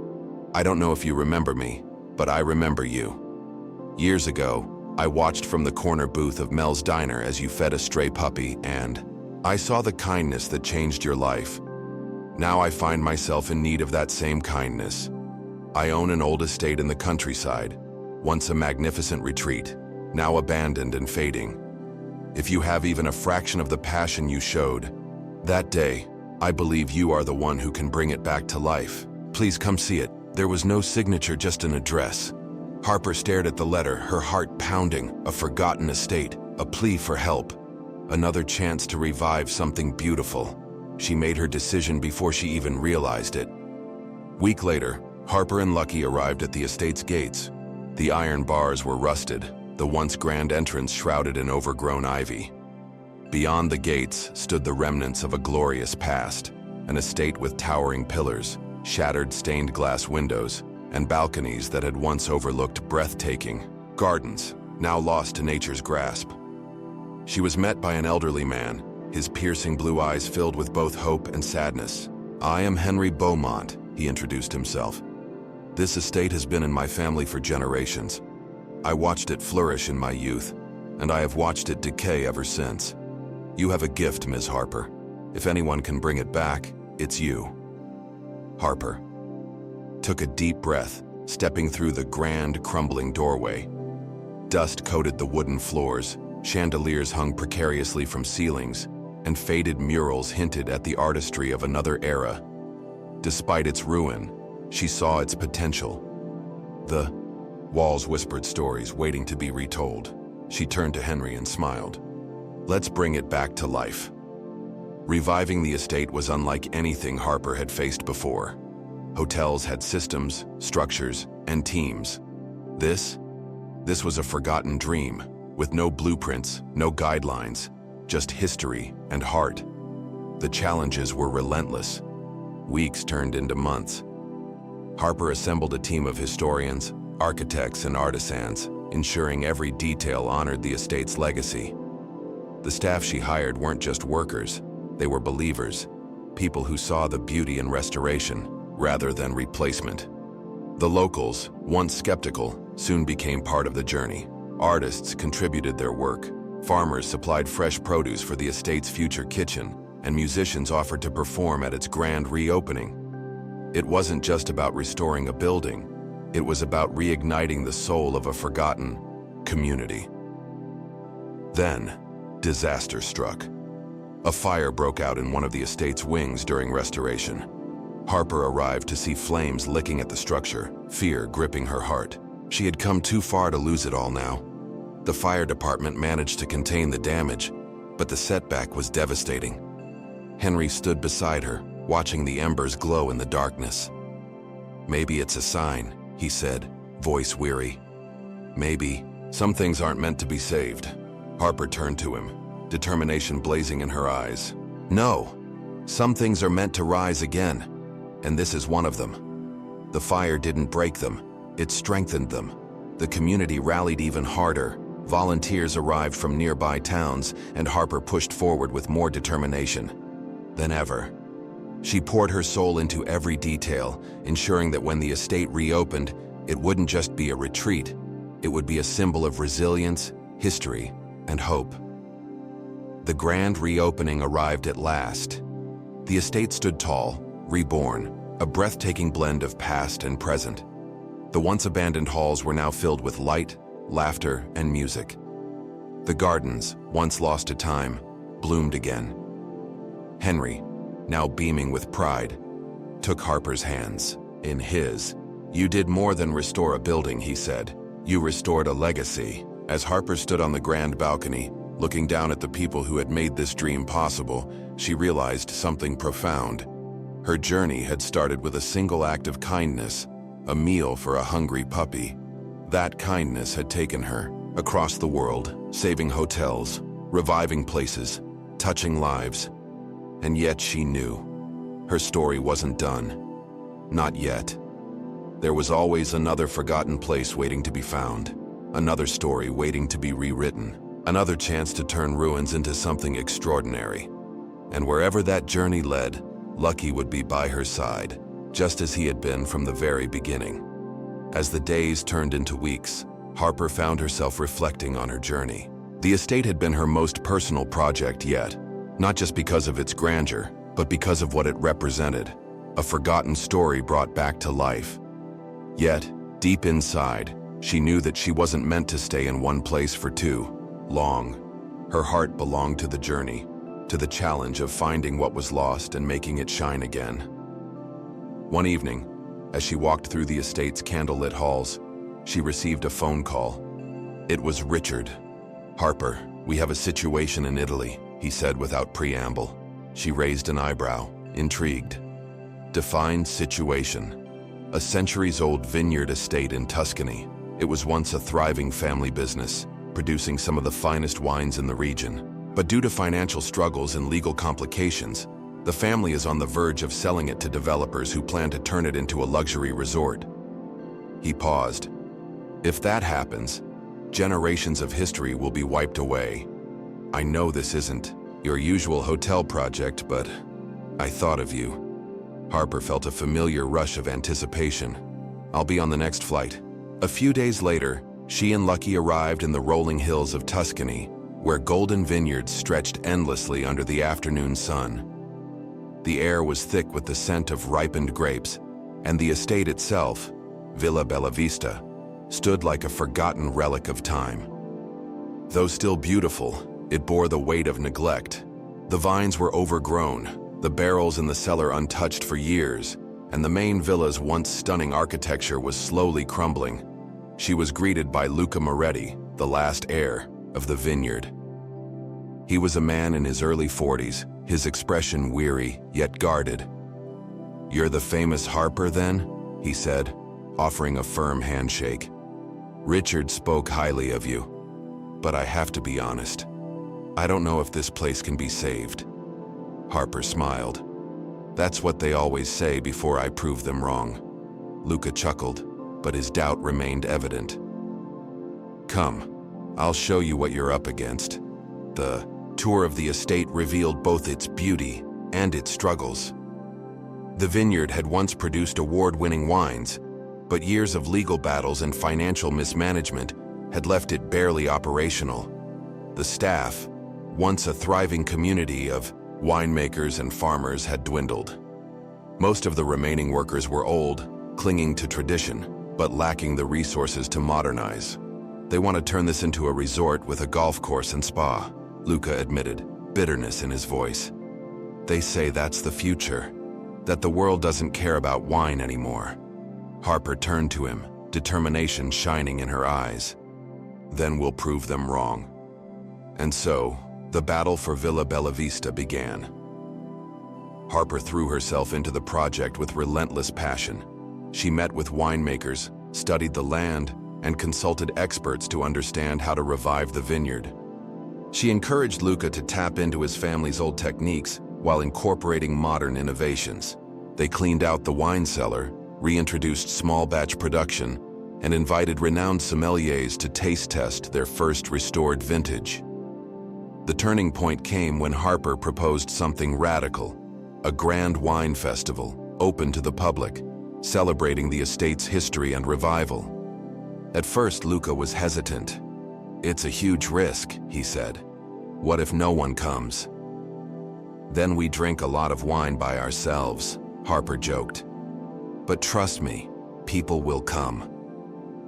I don't know if you remember me, but I remember you. Years ago, I watched from the corner booth of Mel's Diner as you fed a stray puppy, and I saw the kindness that changed your life. Now I find myself in need of that same kindness. I own an old estate in the countryside, once a magnificent retreat, now abandoned and fading. If you have even a fraction of the passion you showed that day, I believe you are the one who can bring it back to life. Please come see it. There was no signature, just an address. Harper stared at the letter, her heart pounding. A forgotten estate, a plea for help, another chance to revive something beautiful. She made her decision before she even realized it. Week later, Harper and Lucky arrived at the estate's gates. The iron bars were rusted, the once grand entrance shrouded in overgrown ivy. Beyond the gates stood the remnants of a glorious past, an estate with towering pillars, shattered stained glass windows, and balconies that had once overlooked breathtaking gardens, now lost to nature's grasp. She was met by an elderly man, his piercing blue eyes filled with both hope and sadness. I am Henry Beaumont, he introduced himself. This estate has been in my family for generations. I watched it flourish in my youth, and I have watched it decay ever since. You have a gift, Ms. Harper. If anyone can bring it back, it's you. Harper took a deep breath, stepping through the grand, crumbling doorway. Dust coated the wooden floors, chandeliers hung precariously from ceilings, and faded murals hinted at the artistry of another era. Despite its ruin, she saw its potential. The walls whispered stories waiting to be retold. She turned to Henry and smiled. Let's bring it back to life. Reviving the estate was unlike anything Harper had faced before. Hotels had systems, structures, and teams. This was a forgotten dream, with no blueprints, no guidelines, just history and heart. The challenges were relentless. Weeks turned into months. Harper assembled a team of historians, architects, and artisans, ensuring every detail honored the estate's legacy. The staff she hired weren't just workers, they were believers, people who saw the beauty in restoration rather than replacement. The locals, once skeptical, soon became part of the journey. Artists contributed their work, farmers supplied fresh produce for the estate's future kitchen, and musicians offered to perform at its grand reopening. It wasn't just about restoring a building, it was about reigniting the soul of a forgotten community. Then, disaster struck. A fire broke out in one of the estate's wings during restoration. Harper arrived to see flames licking at the structure, fear gripping her heart. She had come too far to lose it all now. The fire department managed to contain the damage, but the setback was devastating. Henry stood beside her, watching the embers glow in the darkness. Maybe it's a sign, he said, voice weary. Maybe some things aren't meant to be saved. Harper turned to him, determination blazing in her eyes. No, some things are meant to rise again. and this is one of them. The fire didn't break them, it strengthened them. The community rallied even harder. Volunteers arrived from nearby towns, and Harper pushed forward with more determination than ever. She poured her soul into every detail, ensuring that when the estate reopened, it wouldn't just be a retreat, it would be a symbol of resilience, history, and hope. The grand reopening arrived at last. The estate stood tall, reborn, a breathtaking blend of past and present. The once abandoned halls were now filled with light, laughter, and music. The gardens, once lost to time, bloomed again. Henry, now beaming with pride, took Harper's hands in his. "You did more than restore a building," he said. "You restored a legacy." As Harper stood on the grand balcony, looking down at the people who had made this dream possible, she realized something profound. Her journey had started with a single act of kindness, a meal for a hungry puppy. That kindness had taken her across the world, saving hotels, reviving places, touching lives. And yet she knew her story wasn't done. Not yet. There was always another forgotten place waiting to be found, another story waiting to be rewritten, another chance to turn ruins into something extraordinary. And wherever that journey led, Lucky would be by her side, just as he had been from the very beginning. As the days turned into weeks, Harper found herself reflecting on her journey. The estate had been her most personal project yet, not just because of its grandeur, but because of what it represented, a forgotten story brought back to life. Yet, deep inside, she knew that she wasn't meant to stay in one place for too long. Her heart belonged to the journey, to the challenge of finding what was lost and making it shine again. One evening, as she walked through the estate's candlelit halls, she received a phone call. It was Richard. "Harper, we have a situation in Italy," he said without preamble. She raised an eyebrow, intrigued. Define situation. A centuries-old vineyard estate in Tuscany. It was once a thriving family business, producing some of the finest wines in the region. But due to financial struggles and legal complications, the family is on the verge of selling it to developers who plan to turn it into a luxury resort. He paused. "If that happens, generations of history will be wiped away. I know this isn't your usual hotel project, but I thought of you." Harper felt a familiar rush of anticipation. "I'll be on the next flight." A few days later, she and Lucky arrived in the rolling hills of Tuscany, where golden vineyards stretched endlessly under the afternoon sun. The air was thick with the scent of ripened grapes, and the estate itself, Villa Bellavista, stood like a forgotten relic of time. Though still beautiful, it bore the weight of neglect. The vines were overgrown, the barrels in the cellar untouched for years, and the main villa's once stunning architecture was slowly crumbling. She was greeted by Luca Moretti, the last heir of the vineyard. He was a man in his early 40s, his expression weary yet guarded. "You're the famous Harper, then?" he said, offering a firm handshake. "Richard spoke highly of you, but I have to be honest. I don't know if this place can be saved." Harper smiled. "That's what they always say before I prove them wrong." Luca chuckled, but his doubt remained evident. "Come, I'll show you what you're up against." The tour of the estate revealed both its beauty and its struggles. The vineyard had once produced award-winning wines, but years of legal battles and financial mismanagement had left it barely operational. The staff, once a thriving community of winemakers and farmers, had dwindled. Most of the remaining workers were old, clinging to tradition, but lacking the resources to modernize. "They want to turn this into a resort with a golf course and spa," Luca admitted, bitterness in his voice. "They say that's the future, that the world doesn't care about wine anymore." Harper turned to him, determination shining in her eyes. "Then we'll prove them wrong." And so, the battle for Villa Bellavista began. Harper threw herself into the project with relentless passion. She met with winemakers, studied the land, and consulted experts to understand how to revive the vineyard. She encouraged Luca to tap into his family's old techniques while incorporating modern innovations. They cleaned out the wine cellar, reintroduced small batch production, and invited renowned sommeliers to taste test their first restored vintage. The turning point came when Harper proposed something radical, a grand wine festival, open to the public, celebrating the estate's history and revival. At first, Luca was hesitant. "It's a huge risk," he said. "What if no one comes?" "Then we drink a lot of wine by ourselves," Harper joked. "But trust me, people will come."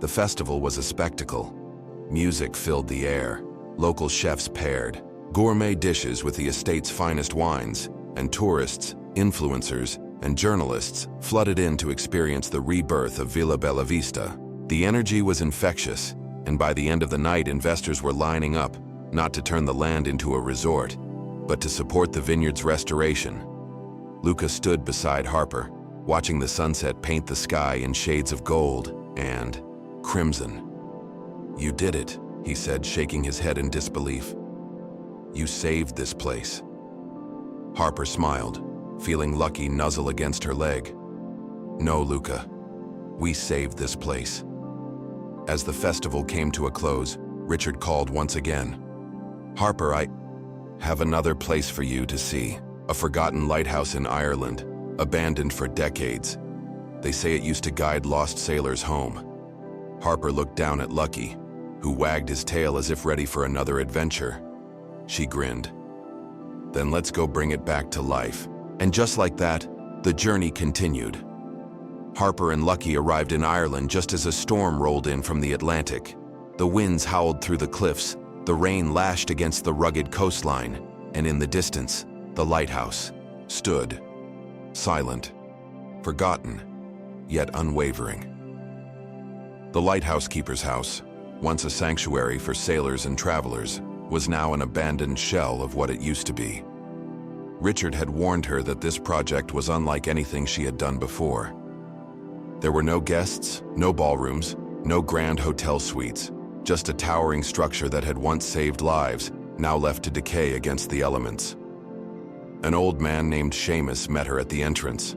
The festival was a spectacle. Music filled the air, local chefs paired gourmet dishes with the estate's finest wines, and tourists, influencers, and journalists flooded in to experience the rebirth of Villa Bella Vista. The energy was infectious, and by the end of the night, investors were lining up, not to turn the land into a resort, but to support the vineyard's restoration. Luca stood beside Harper, watching the sunset paint the sky in shades of gold and crimson. "You did it," he said, shaking his head in disbelief. "You saved this place." Harper smiled, feeling Lucky nuzzle against her leg. "No, Luca, we saved this place." As the festival came to a close, Richard called once again. "Harper, I have another place for you to see. A forgotten lighthouse in Ireland, abandoned for decades. They say it used to guide lost sailors home." Harper looked down at Lucky, who wagged his tail as if ready for another adventure. She grinned. "Then let's go bring it back to life." And just like that, the journey continued. Harper and Lucky arrived in Ireland just as a storm rolled in from the Atlantic. The winds howled through the cliffs, the rain lashed against the rugged coastline, and in the distance, the lighthouse stood, silent, forgotten, yet unwavering. The lighthouse keeper's house, once a sanctuary for sailors and travelers, was now an abandoned shell of what it used to be. Richard had warned her that this project was unlike anything she had done before. There were no guests, no ballrooms, no grand hotel suites, just a towering structure that had once saved lives, now left to decay against the elements. An old man named Seamus met her at the entrance.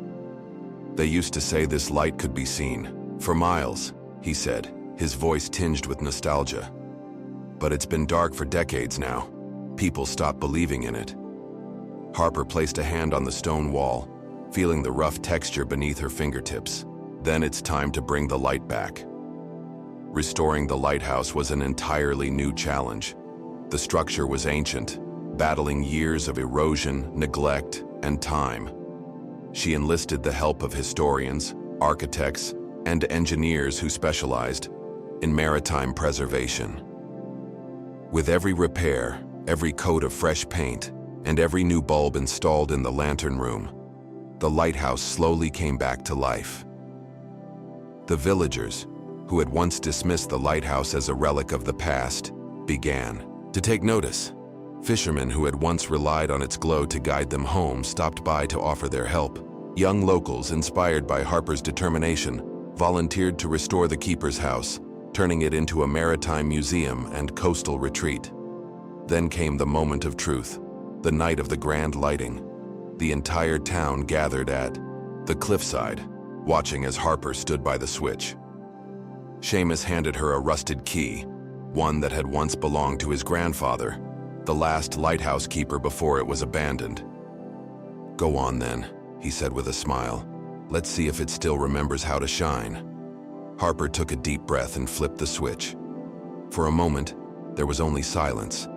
"They used to say this light could be seen for miles," he said, his voice tinged with nostalgia. "But it's been dark for decades now. People stopped believing in it." Harper placed a hand on the stone wall, feeling the rough texture beneath her fingertips. "Then it's time to bring the light back." Restoring the lighthouse was an entirely new challenge. The structure was ancient, battling years of erosion, neglect, and time. She enlisted the help of historians, architects, and engineers who specialized in maritime preservation. With every repair, every coat of fresh paint, and every new bulb installed in the lantern room, the lighthouse slowly came back to life. The villagers, who had once dismissed the lighthouse as a relic of the past, began to take notice. Fishermen who had once relied on its glow to guide them home stopped by to offer their help. Young locals, inspired by Harper's determination, volunteered to restore the keeper's house, turning it into a maritime museum and coastal retreat. Then came the moment of truth, the night of the grand lighting. The entire town gathered at the cliffside, watching as Harper stood by the switch. Seamus handed her a rusted key, one that had once belonged to his grandfather, the last lighthouse keeper before it was abandoned. "Go on then," he said with a smile. "Let's see if it still remembers how to shine." Harper took a deep breath and flipped the switch. For a moment, there was only silence.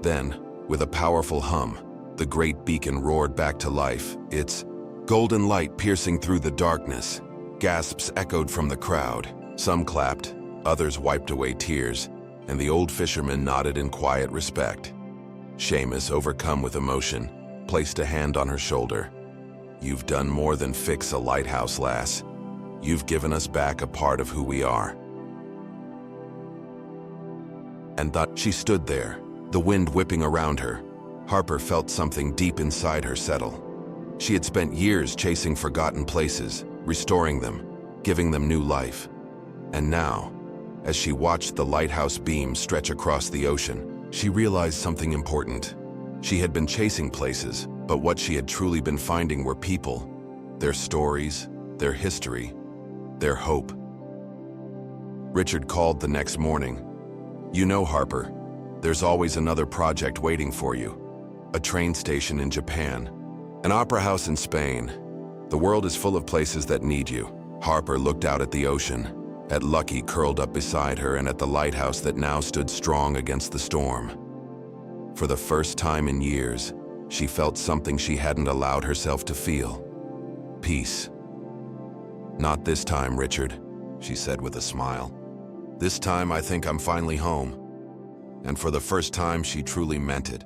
Then, with a powerful hum, the great beacon roared back to life, its golden light piercing through the darkness. Gasps echoed from the crowd. Some clapped, others wiped away tears, and the old fisherman nodded in quiet respect. Seamus, overcome with emotion, placed a hand on her shoulder. "You've done more than fix a lighthouse, lass. You've given us back a part of who we are." And thus she stood there, the wind whipping around her. Harper felt something deep inside her settle. She had spent years chasing forgotten places, restoring them, giving them new life. And now, as she watched the lighthouse beam stretch across the ocean, she realized something important. She had been chasing places, but what she had truly been finding were people. their stories, their history, their hope. Richard called the next morning. "You know, Harper, there's always another project waiting for you. A train station in Japan, an opera house in Spain. The world is full of places that need you." Harper looked out at the ocean, at Lucky curled up beside her, and at the lighthouse that now stood strong against the storm. For the first time in years, she felt something she hadn't allowed herself to feel. Peace. "Not this time, Richard," she said with a smile. "This time I think I'm finally home." And for the first time, she truly meant it.